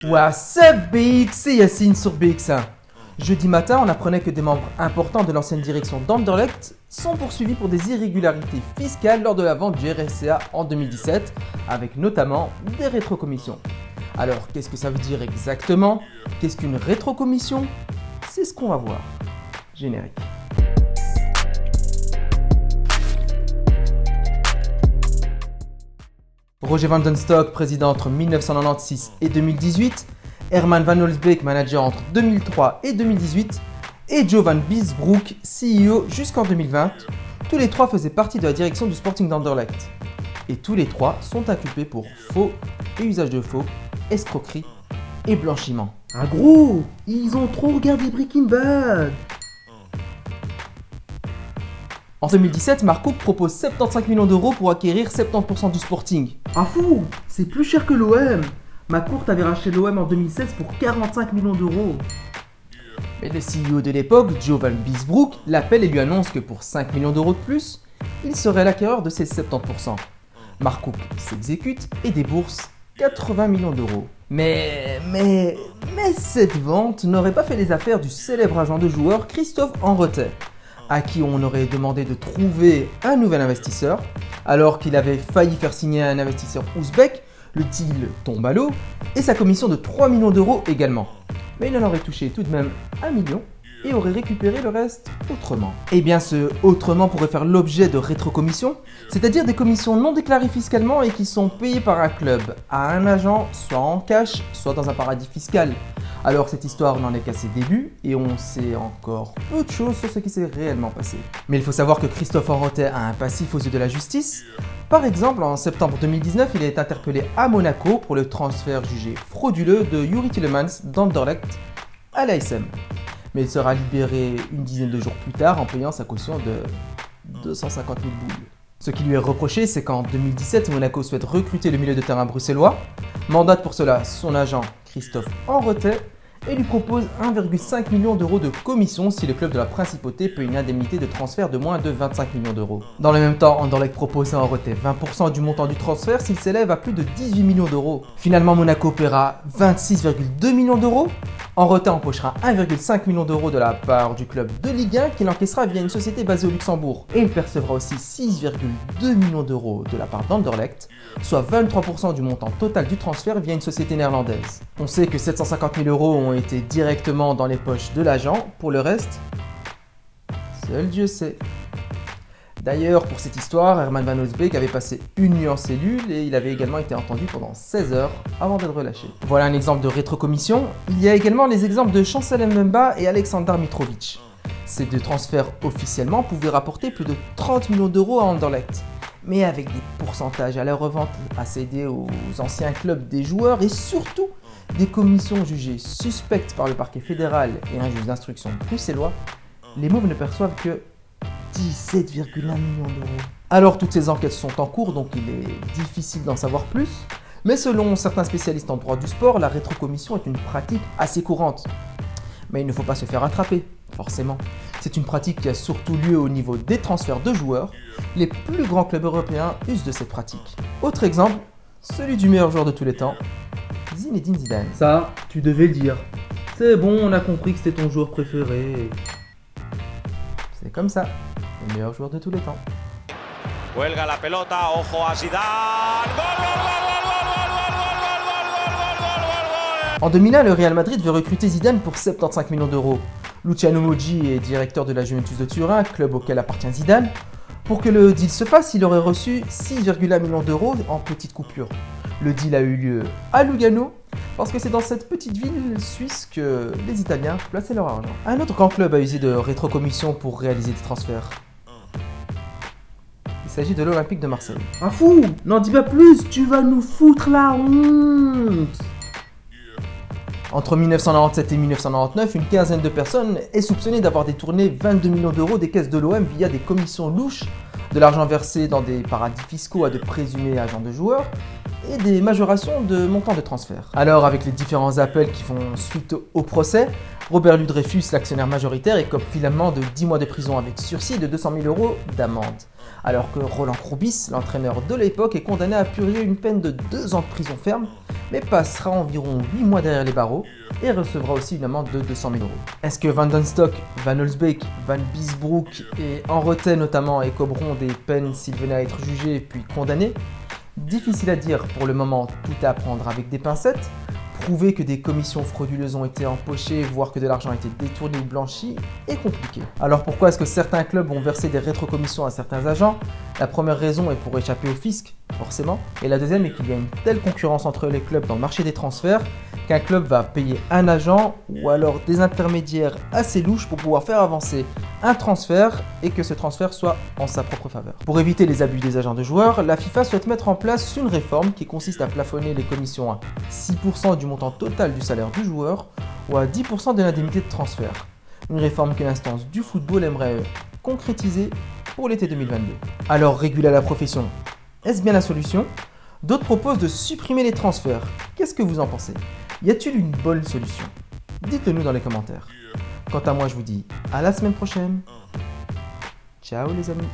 What's up BX, c'est Yacine sur BX1. Jeudi matin, on apprenait que des membres importants de l'ancienne direction d'Anderlecht sont poursuivis pour des irrégularités fiscales lors de la vente du RSCA en 2017, avec notamment des rétrocommissions. Alors, qu'est-ce que ça veut dire exactement? Qu'est-ce qu'une rétrocommission? C'est ce qu'on va voir. Générique. Roger van den Stock, président entre 1996 et 2018, Herman van Olsbeek, manager entre 2003 et 2018, et Joe van Biesbroek, CEO jusqu'en 2020, tous les trois faisaient partie de la direction du Sporting d'Anderlecht. Et tous les trois sont inculpés pour faux et usage de faux, escroquerie et blanchiment. Ah gros, ils ont trop regardé Breaking Bad. En 2017, Mark Cook propose 75 millions d'euros pour acquérir 70% du Sporting. Ah fou, c'est plus cher que l'OM. McCourt avait racheté l'OM en 2016 pour 45 millions d'euros. Mais le CEO de l'époque, Joe van Biesbroek, l'appelle et lui annonce que pour 5 millions d'euros de plus, il serait l'acquéreur de ces 70%. Mark Cook s'exécute et débourse 80 millions d'euros. Mais cette vente n'aurait pas fait les affaires du célèbre agent de joueurs Christophe Henretet, à qui on aurait demandé de trouver un nouvel investisseur, alors qu'il avait failli faire signer un investisseur ouzbek. Le deal tombe à l'eau, et sa commission de 3 millions d'euros également. Mais il en aurait touché tout de même 1 million, et aurait récupéré le reste autrement. Et bien ce autrement pourrait faire l'objet de rétrocommissions, c'est-à-dire des commissions non déclarées fiscalement et qui sont payées par un club à un agent, soit en cash, soit dans un paradis fiscal. Alors cette histoire n'en est qu'à ses débuts et on sait encore peu de choses sur ce qui s'est réellement passé. Mais il faut savoir que Christophe Henretet a un passif aux yeux de la justice. Par exemple, en septembre 2019, il est interpellé à Monaco pour le transfert jugé frauduleux de Yuri Tillemans d'Anderlecht à l'ASM. Mais il sera libéré une dizaine de jours plus tard en payant sa caution de 250 000 boules. Ce qui lui est reproché, c'est qu'en 2017, Monaco souhaite recruter le milieu de terrain bruxellois, mandate pour cela son agent Christophe Henretet et lui propose 1,5 million d'euros de commission si le club de la Principauté paie une indemnité de transfert de moins de 25 millions d'euros. Dans le même temps, Anderlecht propose à Henretet 20% du montant du transfert s'il s'élève à plus de 18 millions d'euros. Finalement, Monaco paiera 26,2 millions d'euros. Henretet empochera 1,5 million d'euros de la part du club de Ligue 1 qu'il encaissera via une société basée au Luxembourg. Et il percevra aussi 6,2 millions d'euros de la part d'Anderlecht, soit 23% du montant total du transfert via une société néerlandaise. On sait que 750 000 euros ont été directement dans les poches de l'agent, pour le reste, seul Dieu sait. D'ailleurs, pour cette histoire, Herman van Olsbeek avait passé une nuit en cellule et il avait également été entendu pendant 16 heures avant d'être relâché. Voilà un exemple de rétrocommission. Il y a également les exemples de Chancel Mbemba et Aleksandar Mitrovic. Ces deux transferts officiellement pouvaient rapporter plus de 30 millions d'euros à Anderlecht, mais avec des pourcentages à la revente à céder aux anciens clubs des joueurs et surtout des commissions jugées suspectes par le parquet fédéral et un juge d'instruction bruxellois, les Mauves ne perçoivent que 17,1 millions d'euros. Alors toutes ces enquêtes sont en cours, donc il est difficile d'en savoir plus. Mais selon certains spécialistes en droit du sport, la rétrocommission est une pratique assez courante. Mais il ne faut pas se faire attraper, forcément. C'est une pratique qui a surtout lieu au niveau des transferts de joueurs. Les plus grands clubs européens usent de cette pratique. Autre exemple, celui du meilleur joueur de tous les temps, Zinedine Zidane. Ça, tu devais le dire. C'est bon, on a compris que c'était ton joueur préféré. C'est comme ça, le meilleur joueur de tous les temps. Cuelga la pelota, ojo a Zidane. Gol, gol, gol, gol, gol, gol, gol, gol, gol, gol, gol. En 2001, le Real Madrid veut recruter Zidane pour 75 millions d'euros. Luciano Moggi est directeur de la Juventus de Turin, club auquel appartient Zidane. Pour que le deal se fasse, il aurait reçu 6,1 millions d'euros en petites coupures. Le deal a eu lieu à Lugano, parce que c'est dans cette petite ville suisse que les Italiens plaçaient leur argent. Un autre grand club a usé de rétrocommission pour réaliser des transferts. Il s'agit de l'Olympique de Marseille. Ah fou, n'en dis pas plus, tu vas nous foutre la honte. Entre 1997 et 1999, une quinzaine de personnes est soupçonnée d'avoir détourné 22 millions d'euros des caisses de l'OM via des commissions louches, de l'argent versé dans des paradis fiscaux à de présumés agents de joueurs, et des majorations de montants de transfert. Alors avec les différents appels qui font suite au procès, Robert Louis-Dreyfus, l'actionnaire majoritaire, écope finalement de 10 mois de prison avec sursis et de 200 000 € d'amende. Alors que Roland Courbis, l'entraîneur de l'époque, est condamné à purger une peine de 2 ans de prison ferme, mais passera environ 8 mois derrière les barreaux et recevra aussi une amende de 200 000 €. Est-ce que Van den Stock, Van Holsbeek, Van Biesbroek et Henretet notamment écoperont des peines s'ils venaient à être jugés puis condamnés? Difficile à dire pour le moment, tout est à prendre avec des pincettes. Prouver que des commissions frauduleuses ont été empochées, voire que de l'argent a été détourné ou blanchi, est compliqué. Alors pourquoi est-ce que certains clubs vont verser des rétrocommissions à certains agents? La première raison est pour échapper au fisc, forcément. Et la deuxième est qu'il y a une telle concurrence entre les clubs dans le marché des transferts qu'un club va payer un agent ou alors des intermédiaires assez louches pour pouvoir faire avancer un transfert et que ce transfert soit en sa propre faveur. Pour éviter les abus des agents de joueurs, la FIFA souhaite mettre en place une réforme qui consiste à plafonner les commissions à 6% du montant total du salaire du joueur ou à 10% de l'indemnité de transfert. Une réforme que l'instance du football aimerait concrétiser pour l'été 2022. Alors réguler la profession, est-ce bien la solution? D'autres proposent de supprimer les transferts. Qu'est-ce que vous en pensez? Y a-t-il une bonne solution? Dites-le nous dans les commentaires. Quant à moi, je vous dis à la semaine prochaine. Ciao les amis.